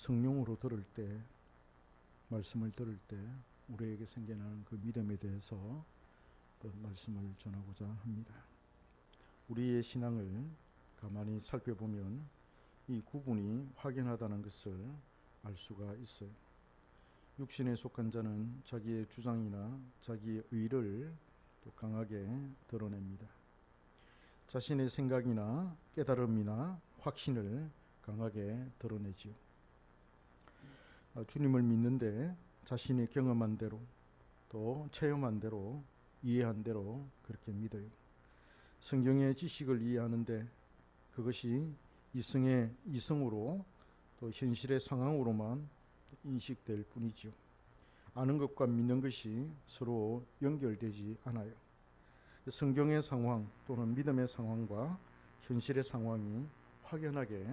성령으로 들을 때, 말씀을 들을 때 우리에게 생겨나는 그 믿음에 대해서 말씀을 전하고자 합니다. 우리의 신앙을 가만히 살펴보면 이 구분이 확연하다는 것을 알 수가 있어요. 육신에 속한 자는 자기의 주장이나 자기의 의를 또 강하게 드러냅니다. 자신의 생각이나 깨달음이나 확신을 강하게 드러내지요. 주님을 믿는데 자신이 경험한 대로 또 체험한 대로 이해한 대로 그렇게 믿어요. 성경의 지식을 이해하는데 그것이 이성으로 또 현실의 상황으로만 인식될 뿐이지요. 아는 것과 믿는 것이 서로 연결되지 않아요. 성경의 상황 또는 믿음의 상황과 현실의 상황이 확연하게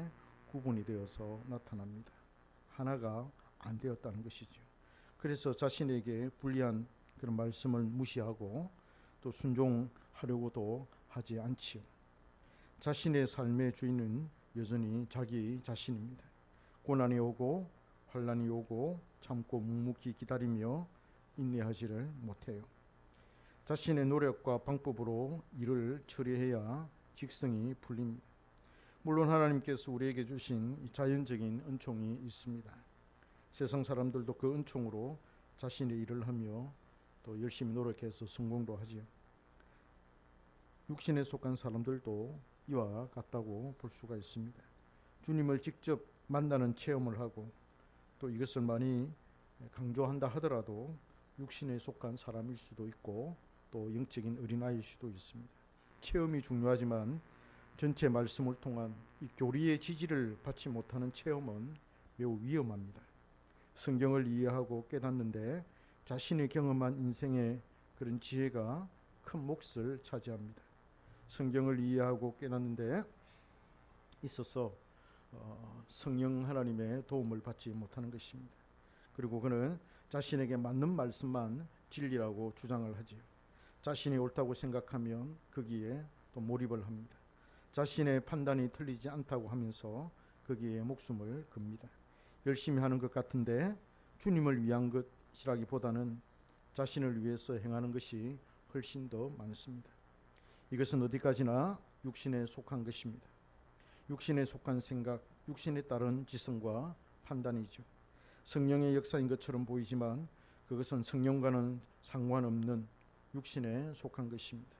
구분이 되어서 나타납니다. 하나가 안 되었다는 것이죠. 그래서 자신에게 불리한 그런 말씀을 무시하고 또 순종하려고도 하지 않지요. 자신의 삶의 주인은 여전히 자기 자신입니다. 고난이 오고 환난이 오고 참고 묵묵히 기다리며 인내하지를 못해요. 자신의 노력과 방법으로 일을 처리해야 직성이 풀립니다. 물론 하나님께서 우리에게 주신 자연적인 은총이 있습니다. 세상 사람들도 그 은총으로 자신의 일을 하며 또 열심히 노력해서 성공도 하지요. 육신에 속한 사람들도 이와 같다고 볼 수가 있습니다. 주님을 직접 만나는 체험을 하고 또 이것을 많이 강조한다 하더라도 육신에 속한 사람일 수도 있고 또 영적인 어린아이일 수도 있습니다. 체험이 중요하지만 전체 말씀을 통한 이 교리의 지지를 받지 못하는 체험은 매우 위험합니다. 성경을 이해하고 깨닫는데 자신이 경험한 인생의 그런 지혜가 큰 몫을 차지합니다. 성경을 이해하고 깨닫는데 있어서 성령 하나님의 도움을 받지 못하는 것입니다. 그리고 그는 자신에게 맞는 말씀만 진리라고 주장을 하지요. 자신이 옳다고 생각하면 거기에 또 몰입을 합니다. 자신의 판단이 틀리지 않다고 하면서 거기에 목숨을 겁니다. 열심히 하는 것 같은데 주님을 위한 것이라기보다는 자신을 위해서 행하는 것이 훨씬 더 많습니다. 이것은 어디까지나 육신에 속한 것입니다. 육신에 속한 생각, 육신에 따른 지성과 판단이죠. 성령의 역사인 것처럼 보이지만 그것은 성령과는 상관없는 육신에 속한 것입니다.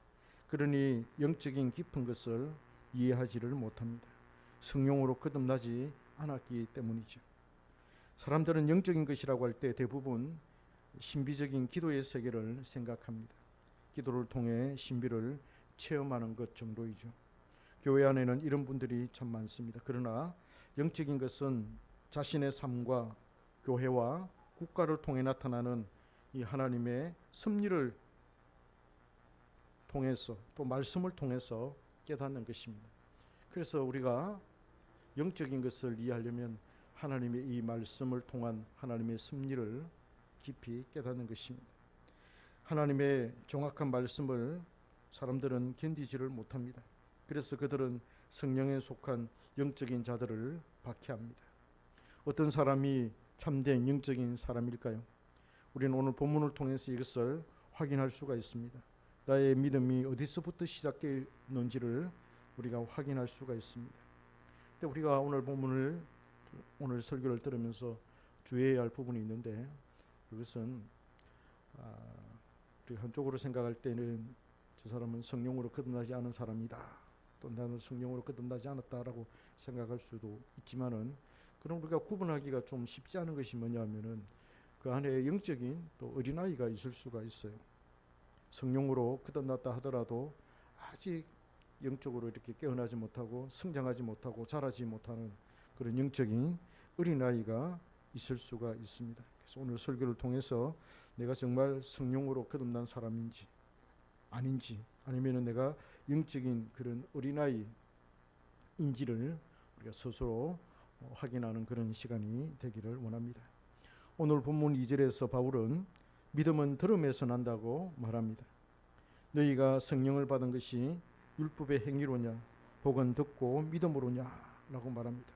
그러니 영적인 깊은 것을 이해하지를 못합니다. 성령으로 거듭나지 않았기 때문이죠. 사람들은 영적인 것이라고 할 때 대부분 신비적인 기도의 세계를 생각합니다. 기도를 통해 신비를 체험하는 것 정도이죠. 교회 안에는 이런 분들이 참 많습니다. 그러나 영적인 것은 자신의 삶과 교회와 국가를 통해 나타나는 이 하나님의 섭리를 통해서 또 말씀을 통해서 깨닫는 것입니다. 그래서 우리가 영적인 것을 이해하려면 하나님의 이 말씀을 통한 하나님의 섭리를 깊이 깨닫는 것입니다. 하나님의 정확한 말씀을 사람들은 견디지를 못합니다. 그래서 그들은 성령에 속한 영적인 자들을 박해합니다. 어떤 사람이 참된 영적인 사람일까요? 우리는 오늘 본문을 통해서 이것을 확인할 수가 있습니다. 나의 믿음이 어디서부터 시작되었는지를 우리가 확인할 수가 있습니다. 근데 우리가 오늘 설교를 들으면서 주의해야 할 부분이 있는데 그것은 우리가 한쪽으로 생각할 때는 저 사람은 성령으로 거듭나지 않은 사람이다. 또 나는 성령으로 거듭나지 않았다라고 생각할 수도 있지만은 그럼 우리가 구분하기가 좀 쉽지 않은 것이 뭐냐면은 그 안에 영적인 또 어린아이가 있을 수가 있어요. 성령으로 거듭났다 하더라도 아직 영적으로 이렇게 깨어나지 못하고 성장하지 못하고 자라지 못하는 그런 영적인 어린아이가 있을 수가 있습니다. 그래서 오늘 설교를 통해서 내가 정말 성령으로 거듭난 사람인지 아닌지 아니면 내가 영적인 그런 어린아이인지를 우리가 스스로 확인하는 그런 시간이 되기를 원합니다. 오늘 본문 2절에서 바울은 믿음은 들음에서 난다고 말합니다. 너희가 성령을 받은 것이 율법의 행위로냐 혹은 듣고 믿음으로냐 라고 말합니다.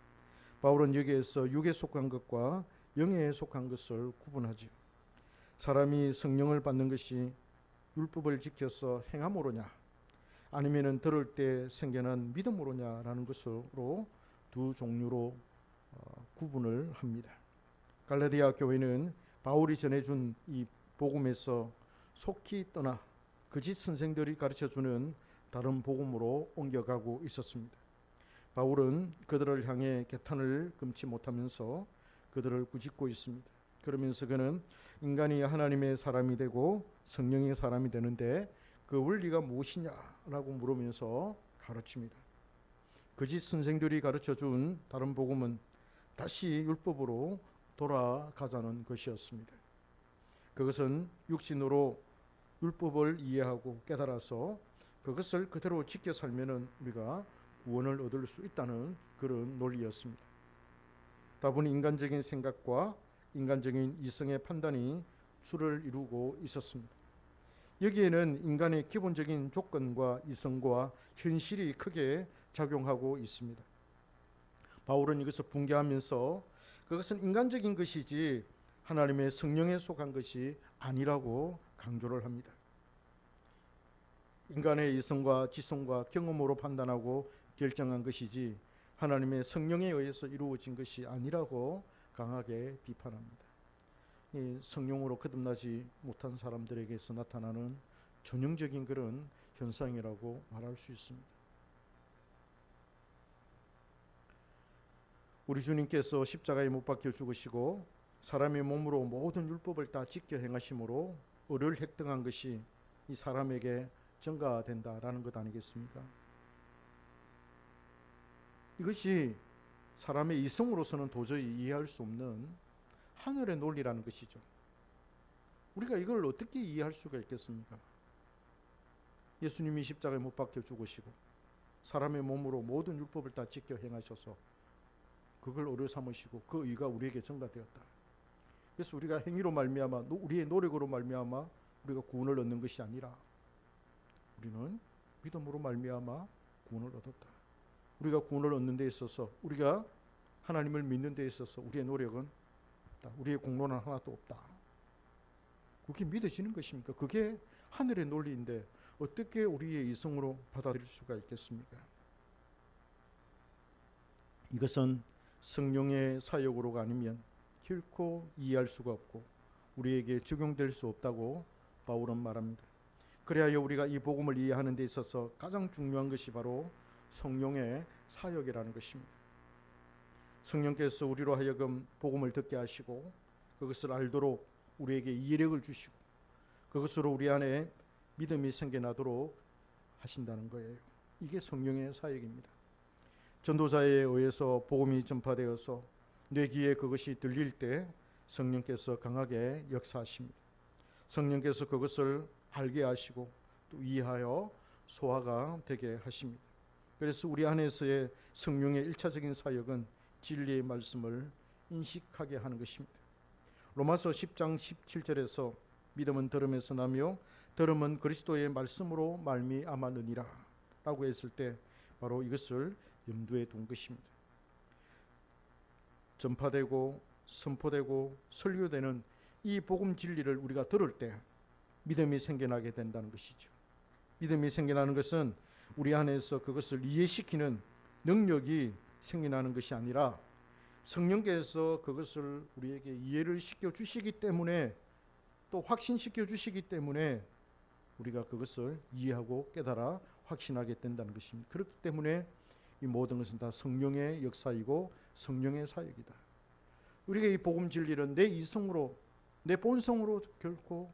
바울은 여기에서 육에 속한 것과 영에 속한 것을 구분하지요. 사람이 성령을 받는 것이 율법을 지켜서 행함으로냐, 아니면은 들을 때 생겨난 믿음으로냐라는 것으로 두 종류로 구분을 합니다. 갈라디아 교회는 바울이 전해준 이 복음에서 속히 떠나 거짓 선생들이 가르쳐주는 다른 복음으로 옮겨가고 있었습니다. 바울은 그들을 향해 개탄을 금치 못하면서 그들을 꾸짖고 있습니다. 그러면서 그는 인간이 하나님의 사람이 되고 성령의 사람이 되는데 그 원리가 무엇이냐라고 물으면서 가르칩니다. 거짓 선생들이 가르쳐준 다른 복음은 다시 율법으로 돌아가자는 것이었습니다. 그것은 육신으로 율법을 이해하고 깨달아서 그것을 그대로 지켜 살면은 우리가 구원을 얻을 수 있다는 그런 논리였습니다. 다분히 인간적인 생각과 인간적인 이성의 판단이 주를 이루고 있었습니다. 여기에는 인간의 기본적인 조건과 이성과 현실이 크게 작용하고 있습니다. 바울은 이것을 붕괴하면서 그것은 인간적인 것이지 하나님의 성령에 속한 것이 아니라고 강조를 합니다. 인간의 이성과 지성과 경험으로 판단하고 결정한 것이지 하나님의 성령에 의해서 이루어진 것이 아니라고 강하게 비판합니다. 이 성령으로 거듭나지 못한 사람들에게서 나타나는 전형적인 그런 현상이라고 말할 수 있습니다. 우리 주님께서 십자가에 못 박혀 죽으시고 사람의 몸으로 모든 율법을 다 지켜 행하심으로 의를 획득한 것이 이 사람에게 전가된다라는 것 아니겠습니까? 이것이 사람의 이성으로서는 도저히 이해할 수 없는 하늘의 논리라는 것이죠. 우리가 이걸 어떻게 이해할 수가 있겠습니까? 예수님이 십자가에 못 박혀 죽으시고 사람의 몸으로 모든 율법을 다 지켜 행하셔서 그걸 의로 삼으시고 그 의가 우리에게 전가되었다. 그래서 우리가 행위로 말미암아 우리의 노력으로 말미암아 우리가 구원을 얻는 것이 아니라 우리는 믿음으로 말미암아 구원을 얻었다. 우리가 구원을 얻는 데 있어서 우리가 하나님을 믿는 데 있어서 우리의 노력은 없다. 우리의 공로는 하나도 없다. 그게 믿어지는 것입니까? 그게 하늘의 논리인데 어떻게 우리의 이성으로 받아들일 수가 있겠습니까? 이것은 성령의 사역으로가 아니면 결코 이해할 수가 없고 우리에게 적용될 수 없다고 바울은 말합니다. 그래야 우리가 이 복음을 이해하는 데 있어서 가장 중요한 것이 바로 성령의 사역이라는 것입니다. 성령께서 우리로 하여금 복음을 듣게 하시고 그것을 알도록 우리에게 이해력을 주시고 그것으로 우리 안에 믿음이 생겨나도록 하신다는 거예요. 이게 성령의 사역입니다. 전도자에 의해서 복음이 전파되어서 내 귀에 그것이 들릴 때 성령께서 강하게 역사하십니다. 성령께서 그것을 알게 하시고 또 이해하여 소화가 되게 하십니다. 그래서 우리 안에서의 성령의 1차적인 사역은 진리의 말씀을 인식하게 하는 것입니다. 로마서 10장 17절에서 믿음은 들음에서 나며 들음은 그리스도의 말씀으로 말미암았느니라 라고 했을 때 바로 이것을 염두에 둔 것입니다. 전파되고 선포되고 설교되는 이 복음 진리를 우리가 들을 때 믿음이 생겨나게 된다는 것이죠. 믿음이 생겨나는 것은 우리 안에서 그것을 이해시키는 능력이 생겨나는 것이 아니라 성령께서 그것을 우리에게 이해를 시켜 주시기 때문에 또 확신시켜 주시기 때문에 우리가 그것을 이해하고 깨달아 확신하게 된다는 것입니다. 그렇기 때문에 이 모든 것은 다 성령의 역사이고 성령의 사역이다. 우리가 이 복음 진리를 내 이성으로 내 본성으로 결코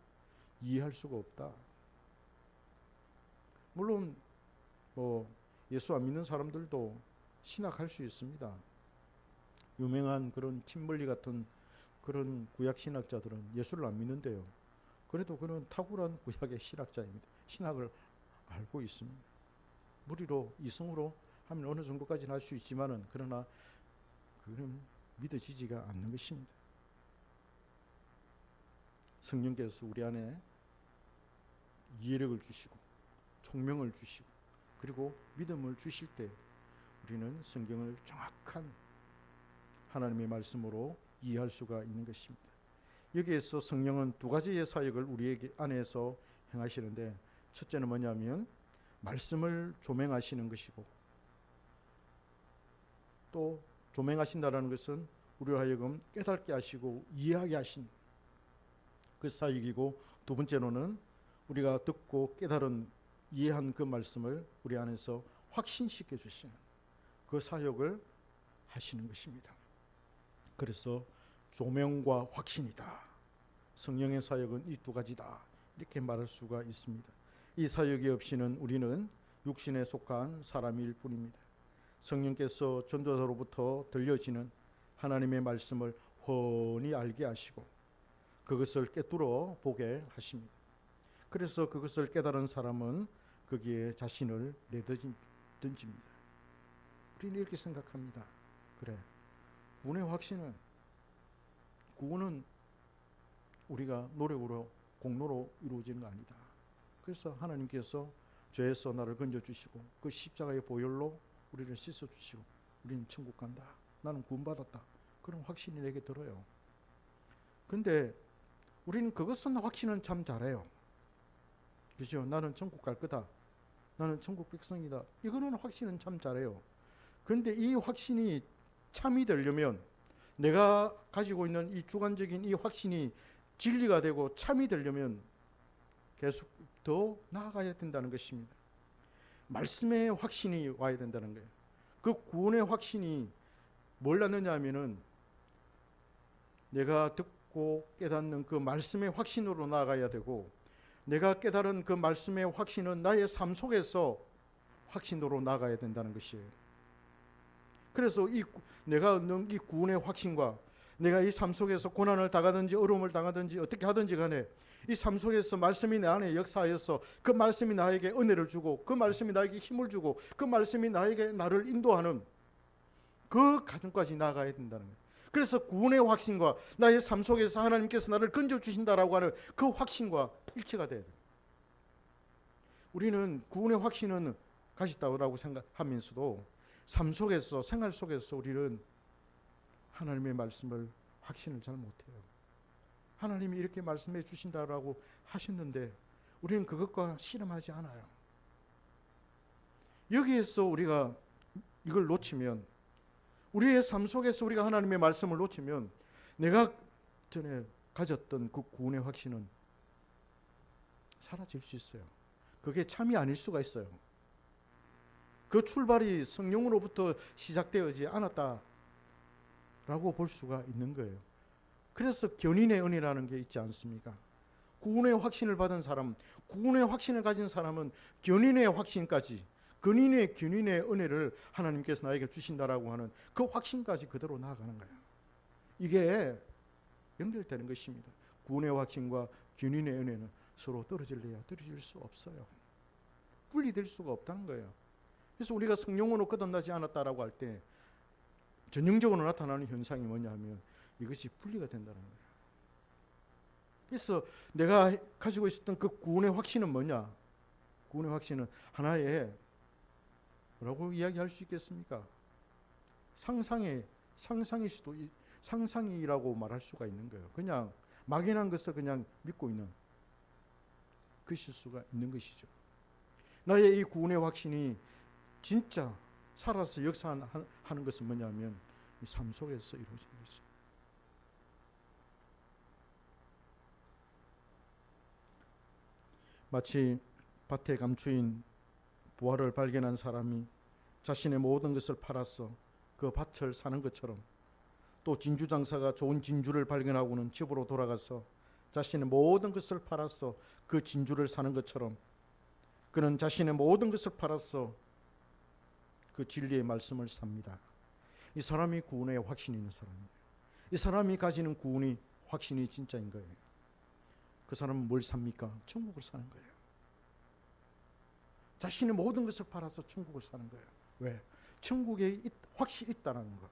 이해할 수가 없다. 물론 예수 안 믿는 사람들도 신학할 수 있습니다. 유명한 그런 팀벌리 같은 그런 구약 신학자들은 예수를 안 믿는데요. 그래도 그는 탁월한 구약의 신학자입니다. 신학을 알고 있습니다. 무리로 이성으로 하면 어느 정도까지는 할 수 있지만은 그러나 그는 믿어지지가 않는 것입니다. 성령께서 우리 안에 이해력을 주시고 총명을 주시고 그리고 믿음을 주실 때 우리는 성경을 정확한 하나님의 말씀으로 이해할 수가 있는 것입니다. 여기에서 성령은 두 가지의 사역을 우리에게 안에서 행하시는데, 첫째는 뭐냐면 말씀을 조명하시는 것이고, 또 조명하신다라는 것은 우리로 하여금 깨닫게 하시고 이해하게 하신 그 사역이고, 두 번째로는 우리가 듣고 깨달은 이해한 그 말씀을 우리 안에서 확신시켜 주시는 그 사역을 하시는 것입니다. 그래서 조명과 확신이다. 성령의 사역은 이 두 가지다. 이렇게 말할 수가 있습니다. 이 사역이 없이는 우리는 육신에 속한 사람일 뿐입니다. 성령께서 전도자로부터 들려지는 하나님의 말씀을 훤히 알게 하시고 그것을 꿰뚫어 보게 하십니다. 그래서 그것을 깨달은 사람은 거기에 자신을 내던집니다. 우리는 이렇게 생각합니다. 그래, 구원의 확신은, 구원은 우리가 노력으로 공로로 이루어지는 거 아니다. 그래서 하나님께서 죄에서 나를 건져주시고 그 십자가의 보혈로 우리를 씻어주시고 우리는 천국 간다. 나는 구원받았다. 그런 확신이 내게 들어요. 근데 우리는 그것은 확신은 참 잘해요. 그렇죠? 나는 천국 갈 거다. 나는 천국 백성이다. 이거는 확신은 참 잘해요. 그런데 이 확신이 참이 되려면, 내가 가지고 있는 이 주관적인 이 확신이 진리가 되고 참이 되려면 계속 더 나아가야 된다는 것입니다. 말씀의 확신이 와야 된다는 거예요. 그 구원의 확신이 뭘 낳느냐 하면은, 내가 듣고 깨닫는 그 말씀의 확신으로 나아가야 되고, 내가 깨달은 그 말씀의 확신은 나의 삶 속에서 확신으로 나아가야 된다는 것이에요. 그래서 내가 얻는 이 구원의 확신과, 내가 이 삶 속에서 고난을 당하든지 어려움을 당하든지 어떻게 하든지 간에 이 삶 속에서 말씀이 내 안에 역사하여서 그 말씀이 나에게 은혜를 주고 그 말씀이 나에게 힘을 주고 그 말씀이 나에게 나를 인도하는 그 과정까지 나아가야 된다는 거예요. 그래서 구원의 확신과 나의 삶 속에서 하나님께서 나를 건져주신다라고 하는 그 확신과 일치가 돼야 돼요. 우리는 구원의 확신은 가졌다고 생각하면서도 삶 속에서, 생활 속에서 우리는 하나님의 말씀을 확신을 잘 못해요. 하나님이 이렇게 말씀해 주신다라고 하셨는데 우리는 그것과 실험하지 않아요. 여기에서 우리가 이걸 놓치면, 우리의 삶 속에서 우리가 하나님의 말씀을 놓치면 내가 전에 가졌던 그 구원의 확신은 사라질 수 있어요. 그게 참이 아닐 수가 있어요. 그 출발이 성령으로부터 시작되어지 않았다라고 볼 수가 있는 거예요. 그래서 견인의 은혜라는 게 있지 않습니까? 구원의 확신을 받은 사람, 구원의 확신을 가진 사람은 견인의 확신까지, 견인의 은혜를 하나님께서 나에게 주신다라고 하는 그 확신까지 그대로 나아가는 거예요. 이게 연결되는 것입니다. 구원의 확신과 견인의 은혜는 서로 떨어질 수 없어요. 분리될 수가 없다는 거예요. 그래서 우리가 성령으로 거듭나지 않았다라고 할 때 전형적으로 나타나는 현상이 뭐냐면 이것이 분리가 된다는 거예요. 그래서 내가 가지고 있었던 그 구원의 확신은 뭐냐? 구원의 확신은 하나의 뭐라고 이야기할 수 있겠습니까? 상상이라고 말할 수가 있는 거예요. 그냥 막연한 것을 그냥 믿고 있는 것일 수가 있는 것이죠. 나의 이 구원의 확신이 진짜 살아서 역사하는 것은 뭐냐면 이 삶 속에서 이루어지는 것이죠. 마치 밭에 감추인 보화를 발견한 사람이 자신의 모든 것을 팔아서 그 밭을 사는 것처럼, 또 진주 장사가 좋은 진주를 발견하고는 집으로 돌아가서 자신의 모든 것을 팔아서 그 진주를 사는 것처럼, 그는 자신의 모든 것을 팔아서 그 진리의 말씀을 삽니다. 이 사람이 구원의 확신이 있는 사람이에요. 이 사람이 가지는 구원이 확신이 진짜인 거예요. 그 사람은 뭘 삽니까? 천국을 사는 거예요. 자신의 모든 것을 팔아서 천국을 사는 거예요. 왜? 천국에 확실히 있다는 거.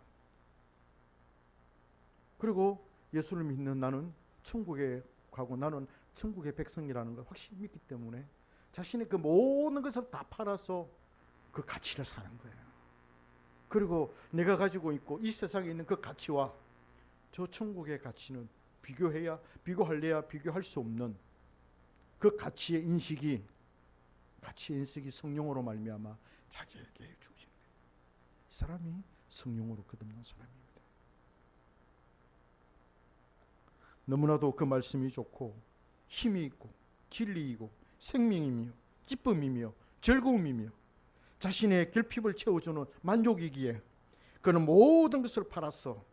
그리고 예수를 믿는 나는 천국에 가고 나는 천국의 백성이라는 걸 확실히 믿기 때문에 자신의 그 모든 것을 다 팔아서 그 가치를 사는 거예요. 그리고 내가 가지고 있고 이 세상에 있는 그 가치와 저 천국의 가치는 비교할래야 비교할 수 없는 그 가치의 인식이 성령으로 말미암아 자기에게 주어지는 거예요. 이 사람이 성령으로 거듭난 사람입니다. 너무나도 그 말씀이 좋고 힘이 있고 진리이고 생명이며 기쁨이며 즐거움이며 자신의 결핍을 채워주는 만족이기에 그는 모든 것을 팔아서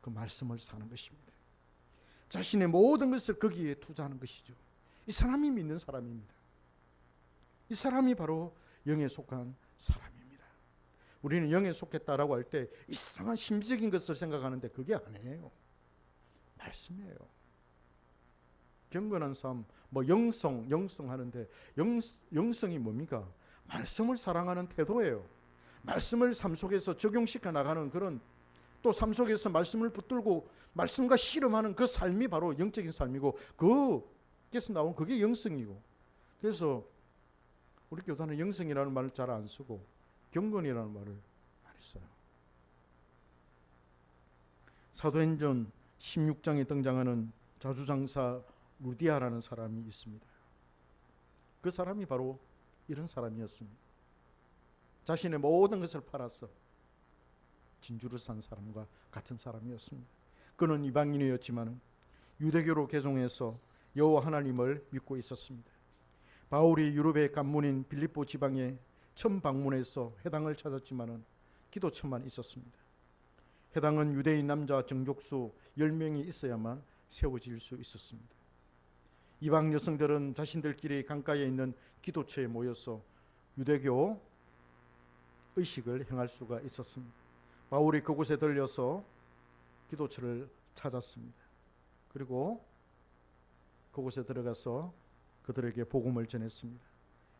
그 말씀을 사는 것입니다. 자신의 모든 것을 거기에 투자하는 것이죠. 이 사람이 믿는 사람입니다. 이 사람이 바로 영에 속한 사람입니다. 우리는 영에 속했다라고 할 때 이상한 심적인 것을 생각하는데 그게 아니에요. 말씀이에요. 경건한 삶, 영성 하는데 영성이 뭡니까? 말씀을 사랑하는 태도예요. 말씀을 삶 속에서 적용시켜 나가는 그런, 또 삶 속에서 말씀을 붙들고 말씀과 씨름하는 그 삶이 바로 영적인 삶이고, 그께서 나온 그게 영성이고. 그래서 우리 교단은 영성이라는 말을 잘 안 쓰고 경건이라는 말을 많이 써요. 사도행전 16장에 등장하는 자주장사 루디아라는 사람이 있습니다. 그 사람이 바로 이런 사람이었습니다. 자신의 모든 것을 팔아서 진주를 산 사람과 같은 사람이었습니다. 그는 이방인이었지만 유대교로 개종해서 여호와 하나님을 믿고 있었습니다. 바울이 유럽의 관문인 빌립보 지방에 처음 방문해서 회당을 찾았지만 기도처만 있었습니다. 회당은 유대인 남자 정족수 10명이 있어야만 세워질 수 있었습니다. 이방 여성들은 자신들끼리 강가에 있는 기도처에 모여서 유대교 의식을 행할 수가 있었습니다. 바울이 그곳에 들려서 기도처를 찾았습니다. 그리고 그곳에 들어가서 그들에게 복음을 전했습니다.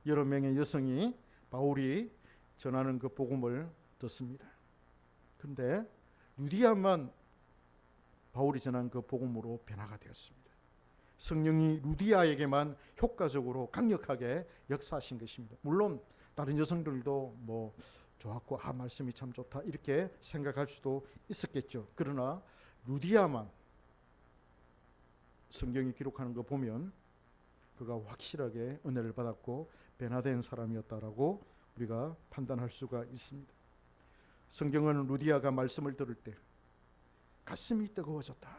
여러 명의 여성이 바울이 전하는 그 복음을 듣습니다. 그런데 루디아만 바울이 전한 그 복음으로 변화가 되었습니다. 성령이 루디아에게만 효과적으로 강력하게 역사하신 것입니다. 물론 다른 여성들도 좋았고 말씀이 참 좋다 이렇게 생각할 수도 있었겠죠. 그러나 루디아만 성경이 기록하는 거 보면 그가 확실하게 은혜를 받았고 변화된 사람이었다라고 우리가 판단할 수가 있습니다. 성경은 루디아가 말씀을 들을 때 가슴이 뜨거워졌다,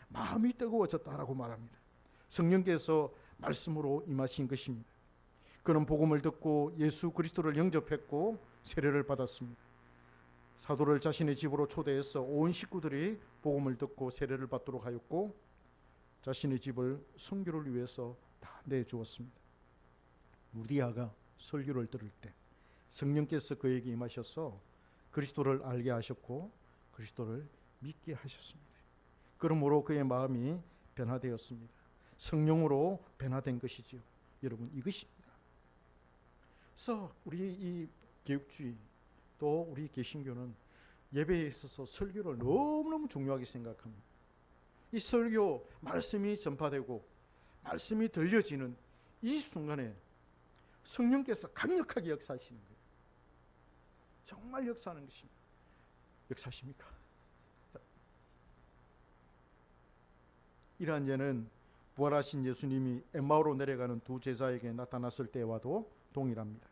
마음이 뜨거워졌다라고 말합니다. 성령께서 말씀으로 임하신 것입니다. 그는 복음을 듣고 예수 그리스도를 영접했고 세례를 받았습니다. 사도를 자신의 집으로 초대해서 온 식구들이 복음을 듣고 세례를 받도록 하였고 자신의 집을 선교를 위해서 다 내주었습니다. 루디아가 설교를 들을 때 성령께서 그에게 임하셔서 그리스도를 알게 하셨고 그리스도를 믿게 하셨습니다. 그러므로 그의 마음이 변화되었습니다. 성령으로 변화된 것이지요. 여러분, 이것입니다. 그래서 우리 이 개혁주의 또 우리 개신교는 예배에 있어서 설교를 너무너무 중요하게 생각합니다. 이 설교 말씀이 전파되고 말씀이 들려지는 이 순간에 성령께서 강력하게 역사하시는 거예요. 정말 역사하는 것입니다. 역사하십니까? 이러한 예는 부활하신 예수님이 엠마오로 내려가는 두 제자에게 나타났을 때와도 동일합니다.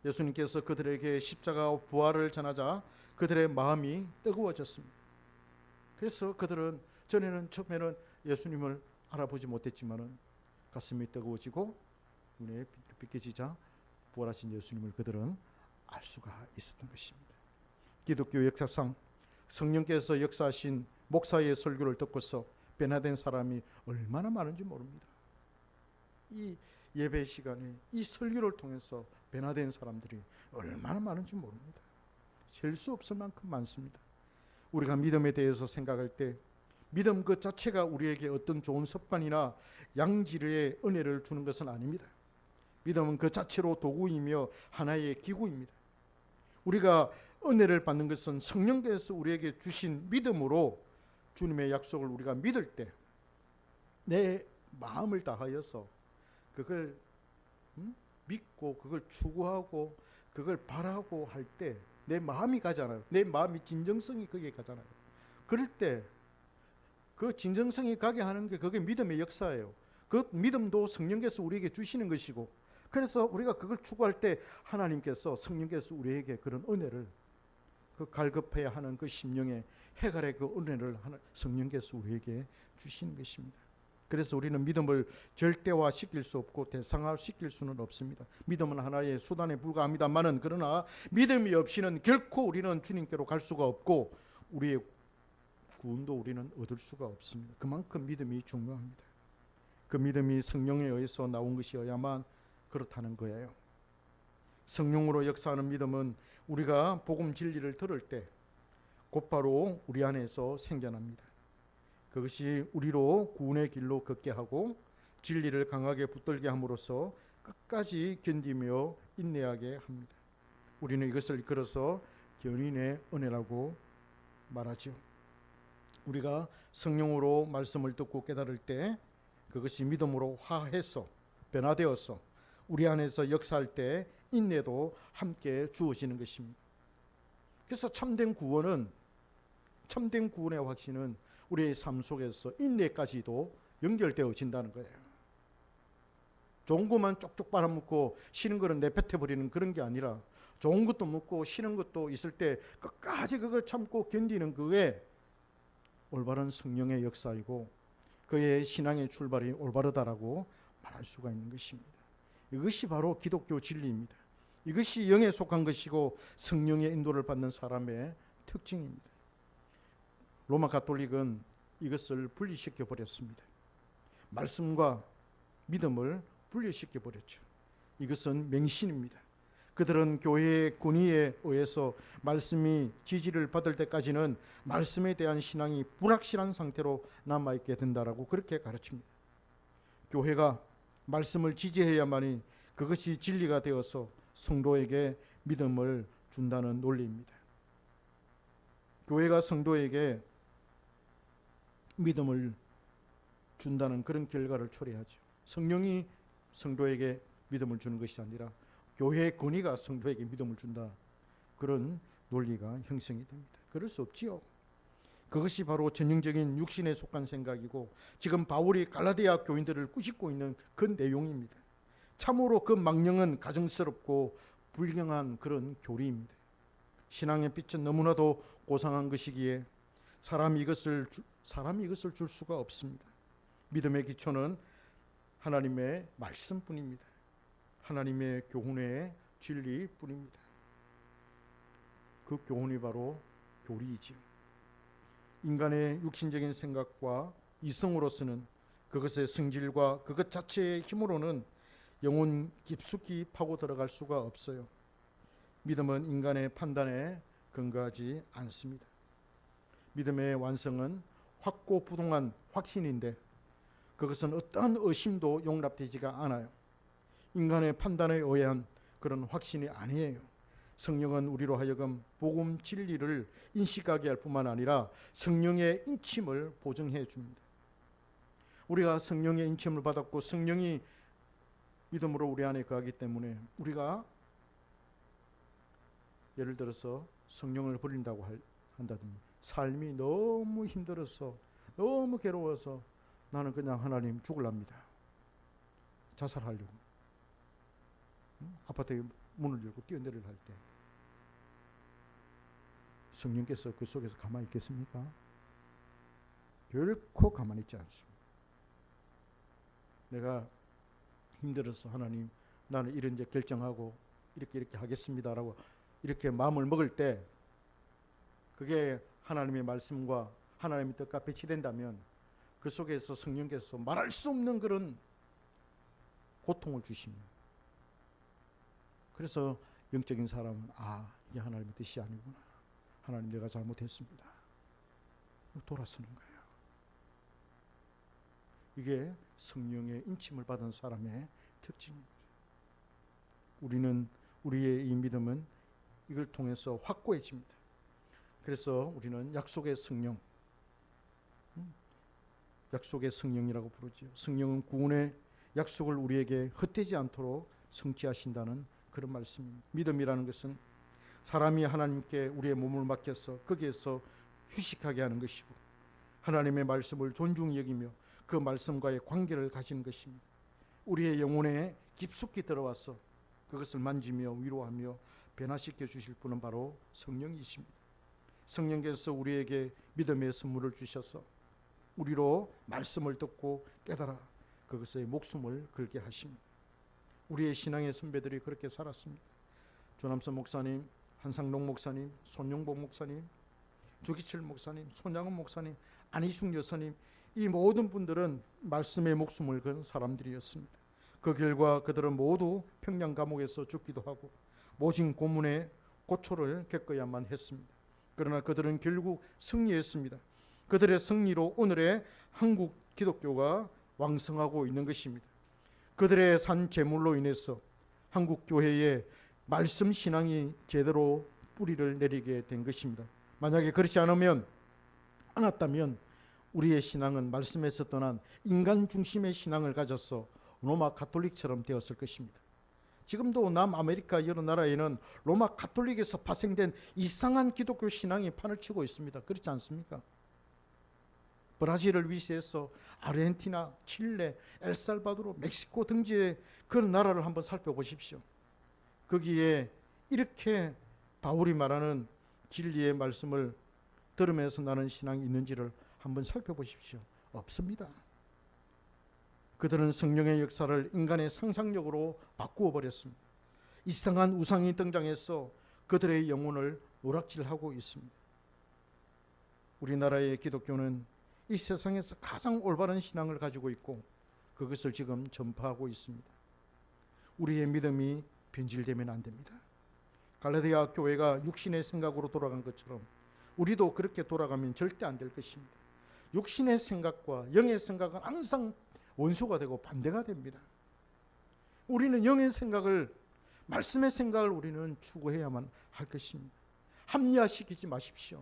예수님께서 그들에게 십자가와 부활을 전하자 그들의 마음이 뜨거워졌습니다. 그래서 그들은 처음에는 예수님을 알아보지 못했지만은 가슴이 뜨거워지고 눈에 비켜지자 부활하신 예수님을 그들은 알 수가 있었던 것입니다. 기독교 역사상 성령께서 역사하신 목사의 설교를 듣고서 변화된 사람이 얼마나 많은지 모릅니다. 이 예배 시간에 이 설교를 통해서 변화된 사람들이 얼마나 많은지 모릅니다. 셀 수 없을 만큼 많습니다. 우리가 믿음에 대해서 생각할 때 믿음 그 자체가 우리에게 어떤 좋은 습관이나 양질의 은혜를 주는 것은 아닙니다. 믿음은 그 자체로 도구이며 하나의 기구입니다. 우리가 은혜를 받는 것은 성령께서 우리에게 주신 믿음으로 주님의 약속을 우리가 믿을 때 내 마음을 다하여서 그걸 믿고 그걸 추구하고 그걸 바라고 할 때 내 마음이 가잖아요. 내 마음이 진정성이 거기에 가잖아요. 그럴 때 그 진정성이 가게 하는 게 그게 믿음의 역사예요. 그 믿음도 성령께서 우리에게 주시는 것이고, 그래서 우리가 그걸 추구할 때 하나님께서, 성령께서 우리에게 그런 은혜를, 그 갈급해야 하는 그 심령의 해갈의 그 은혜를 성령께서 우리에게 주시는 것입니다. 그래서 우리는 믿음을 절대화시킬 수 없고 대상화시킬 수는 없습니다. 믿음은 하나의 수단에 불과합니다만은, 그러나 믿음이 없이는 결코 우리는 주님께로 갈 수가 없고 우리의 구원도 우리는 얻을 수가 없습니다. 그만큼 믿음이 중요합니다. 그 믿음이 성령에 의해서 나온 것이어야만 그렇다는 거예요. 성령으로 역사하는 믿음은 우리가 복음 진리를 들을 때 곧바로 우리 안에서 생겨납니다. 그것이 우리로 구원의 길로 걷게 하고 진리를 강하게 붙들게 함으로써 끝까지 견디며 인내하게 합니다. 우리는 이것을 이끌어서 견인의 은혜라고 말하죠. 우리가 성령으로 말씀을 듣고 깨달을 때 그것이 믿음으로 화해서 변화되어서 우리 안에서 역사할 때 인내도 함께 주어지는 것입니다. 그래서 참된 구원의 확신은 우리의 삶 속에서 인내까지도 연결되어진다는 거예요. 좋은 것만 쪽쪽 빨아먹고 싫은 거는 내뱉어버리는 그런 게 아니라, 좋은 것도 먹고 싫은 것도 있을 때 끝까지 그걸 참고 견디는 그게 올바른 성령의 역사이고 그의 신앙의 출발이 올바르다라고 말할 수가 있는 것입니다. 이것이 바로 기독교 진리입니다. 이것이 영에 속한 것이고 성령의 인도를 받는 사람의 특징입니다. 로마 가톨릭은 이것을 분리시켜 버렸습니다. 말씀과 믿음을 분리시켜 버렸죠. 이것은 맹신입니다. 그들은 교회의 권위에 의해서 말씀이 지지를 받을 때까지는 말씀에 대한 신앙이 불확실한 상태로 남아있게 된다라고 그렇게 가르칩니다. 교회가 말씀을 지지해야만이 그것이 진리가 되어서 성도에게 믿음을 준다는 논리입니다. 교회가 성도에게 믿음을 준다는 그런 결과를 초래하죠. 성령이 성도에게 믿음을 주는 것이 아니라 교회의 권위가 성도에게 믿음을 준다, 그런 논리가 형성이 됩니다. 그럴 수 없지요. 그것이 바로 전형적인 육신에 속한 생각이고 지금 바울이 갈라디아 교인들을 꾸짖고 있는 그 내용입니다. 참으로 그 망령은 가증스럽고 불경한 그런 교리입니다. 신앙의 빛은 너무나도 고상한 것이기에 사람이 이것을 줄 수가 없습니다. 믿음의 기초는 하나님의 말씀뿐입니다. 하나님의 교훈의 진리뿐입니다. 그 교훈이 바로 교리이지요. 인간의 육신적인 생각과 이성으로서는 그것의 성질과 그것 자체의 힘으로는 영혼 깊숙이 파고 들어갈 수가 없어요. 믿음은 인간의 판단에 근거하지 않습니다. 믿음의 완성은 확고부동한 확신인데 그것은 어떠한 의심도 용납되지가 않아요. 인간의 판단에 의한 그런 확신이 아니에요. 성령은 우리로 하여금 복음 진리를 인식하게 할 뿐만 아니라 성령의 인침을 보증해 줍니다. 우리가 성령의 인침을 받았고 성령이 믿음으로 우리 안에 거하기 때문에 우리가 예를 들어서 성령을 버린다고 한다든지 삶이 너무 힘들어서 너무 괴로워서 나는 그냥 하나님 죽을랍니다. 자살하려고. 아파트에 문을 열고 뛰어내리려 할 때 성령께서 그 속에서 가만히 있겠습니까? 결코 가만히 있지 않습니다. 내가 힘들어서 하나님 나는 이런 이제 결정하고 이렇게 하겠습니다라고 이렇게 마음을 먹을 때 그게 하나님의 말씀과 하나님의 뜻과 배치된다면 그 속에서 성령께서 말할 수 없는 그런 고통을 주십니다. 그래서 영적인 사람은 이게 하나님의 뜻이 아니구나. 하나님 내가 잘못했습니다. 돌아서는 거예요. 이게 성령의 인침을 받은 사람의 특징입니다. 우리의 이 믿음은 이걸 통해서 확고해집니다. 그래서 우리는 약속의 성령이라고 부르죠. 성령은 구원의 약속을 우리에게 헛되지 않도록 성취하신다는 그런 말씀입니다. 믿음이라는 것은 사람이 하나님께 우리의 몸을 맡겨서 거기에서 휴식하게 하는 것이고, 하나님의 말씀을 존중히 여기며 그 말씀과의 관계를 가지는 것입니다. 우리의 영혼에 깊숙이 들어와서 그것을 만지며 위로하며 변화시켜 주실 분은 바로 성령이십니다. 성령께서 우리에게 믿음의 선물을 주셔서 우리로 말씀을 듣고 깨달아 그것에 목숨을 걸게 하십니다. 우리의 신앙의 선배들이 그렇게 살았습니다. 조남선 목사님, 한상동 목사님, 손용복 목사님, 주기철 목사님, 손양은 목사님, 안희숙 여사님, 이 모든 분들은 말씀의 목숨을 건 사람들이었습니다. 그 결과 그들은 모두 평양 감옥에서 죽기도 하고 모진 고문의 고초를 겪어야만 했습니다. 그러나 그들은 결국 승리했습니다. 그들의 승리로 오늘의 한국 기독교가 왕성하고 있는 것입니다. 그들의 산 제물로 인해서 한국 교회에 말씀 신앙이 제대로 뿌리를 내리게 된 것입니다. 만약에 그렇지 않았다면 우리의 신앙은 말씀에서 떠난 인간 중심의 신앙을 가져서 로마 가톨릭처럼 되었을 것입니다. 지금도 남아메리카 여러 나라에는 로마 가톨릭에서 파생된 이상한 기독교 신앙이 판을 치고 있습니다. 그렇지 않습니까? 브라질을 위시해서 아르헨티나, 칠레, 엘살바도르, 멕시코 등지의 그런 나라를 한번 살펴보십시오. 거기에 이렇게 바울이 말하는 진리의 말씀을 들으면서 나는 신앙이 있는지를 한번 살펴보십시오. 없습니다. 그들은 성령의 역사를 인간의 상상력으로 바꾸어 버렸습니다. 이상한 우상이 등장해서 그들의 영혼을 노락질하고 있습니다. 우리나라의 기독교는 이 세상에서 가장 올바른 신앙을 가지고 있고 그것을 지금 전파하고 있습니다. 우리의 믿음이 변질되면 안 됩니다. 갈라디아 교회가 육신의 생각으로 돌아간 것처럼 우리도 그렇게 돌아가면 절대 안 될 것입니다. 육신의 생각과 영의 생각은 항상 원수가 되고 반대가 됩니다. 우리는 영의 생각을, 말씀의 생각을 우리는 추구해야만 할 것입니다. 합리화시키지 마십시오.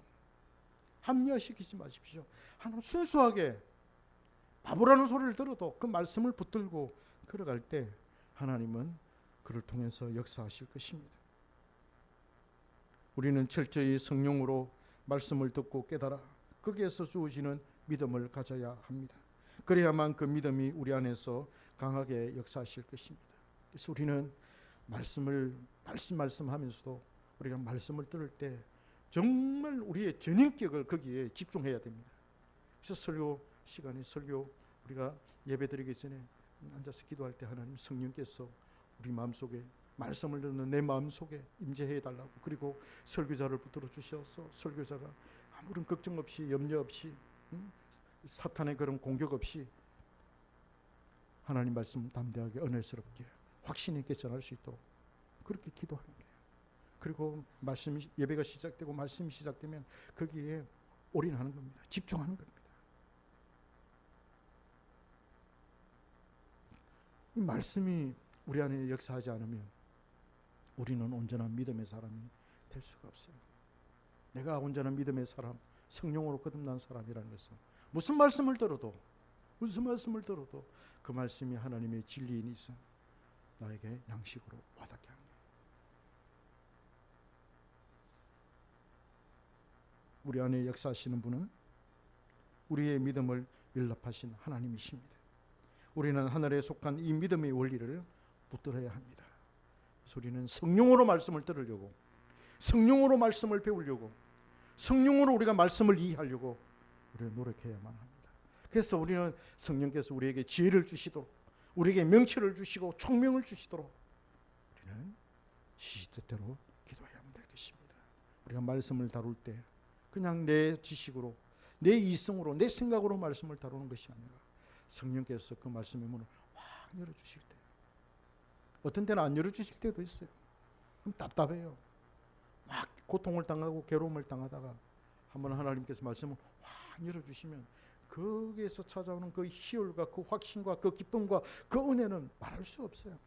합리화시키지 마십시오. 하나님 순수하게 바보라는 소리를 들어도 그 말씀을 붙들고 걸어갈 때 하나님은 그를 통해서 역사하실 것입니다. 우리는 철저히 성령으로 말씀을 듣고 깨달아 거기에서 주어지는 믿음을 가져야 합니다. 그래야만 그 믿음이 우리 안에서 강하게 역사하실 것입니다. 그래서 우리는 말씀하면서도 우리가 말씀을 들을 때 정말 우리의 전인격을 거기에 집중해야 됩니다. 그래서 설교 시간에 우리가 예배드리기 전에 앉아서 기도할 때 하나님 성령께서 우리 마음속에 말씀을 듣는 내 마음속에 임재해 달라고, 그리고 설교자를 붙들어 주셔서 설교자가 아무런 걱정 없이 염려 없이 사탄의 그런 공격 없이 하나님 말씀 담대하게 은혜스럽게 확신 있게 전할 수 있도록 그렇게 기도하는 거예요. 그리고 말씀이, 예배가 시작되고 말씀이 시작되면 거기에 올인하는 겁니다. 집중하는 겁니다. 이 말씀이 우리 안에 역사하지 않으면 우리는 온전한 믿음의 사람이 될 수가 없어요. 내가 온전한 믿음의 사람, 성령으로 거듭난 사람이라는 것은 무슨 말씀을 들어도 그 말씀이 하나님의 진리인 이상 나에게 양식으로 와닿게 하는 거예요. 우리 안에 역사하시는 분은 우리의 믿음을 연락하신 하나님이십니다. 우리는 하늘에 속한 이 믿음의 원리를 붙들어야 합니다. 그래서 우리는 성령으로 말씀을 들으려고, 성령으로 말씀을 배우려고, 성령으로 우리가 말씀을 이해하려고 우리는 노력해야만 합니다. 그래서 우리는 성령께서 우리에게 지혜를 주시도록, 우리에게 명철을 주시고 총명을 주시도록 우리는 시시때때로 기도해야만 될 것입니다. 우리가 말씀을 다룰 때 그냥 내 지식으로, 내 이성으로, 내 생각으로 말씀을 다루는 것이 아니라 성령께서 그 말씀의 문을 확 열어주실 때, 어떤 때는 안 열어주실 때도 있어요. 그럼 답답해요. 막 고통을 당하고 괴로움을 당하다가 한번 하나님께서 말씀을 확 열어주시면 거기에서 찾아오는 그 희열과 그 확신과 그 기쁨과 그 은혜는 말할 수 없어요.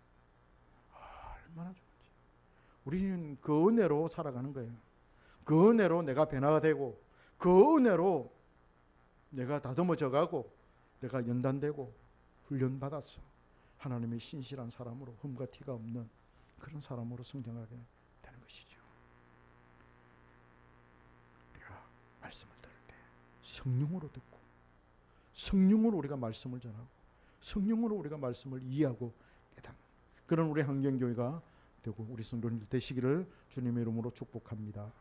얼마나 좋은지. 우리는 그 은혜로 살아가는 거예요. 그 은혜로 내가 변화가 되고, 그 은혜로 내가 다듬어져 가고, 내가 연단되고 훈련받아서 하나님의 신실한 사람으로, 흠과 티가 없는 그런 사람으로 성장하게 되는 것이죠. 성령으로 듣고 성령으로 우리가 말씀을 전하고 성령으로 우리가 말씀을 이해하고 깨닫는 그런 우리 한경교회가 되고 우리 성도님들 되시기를 주님의 이름으로 축복합니다.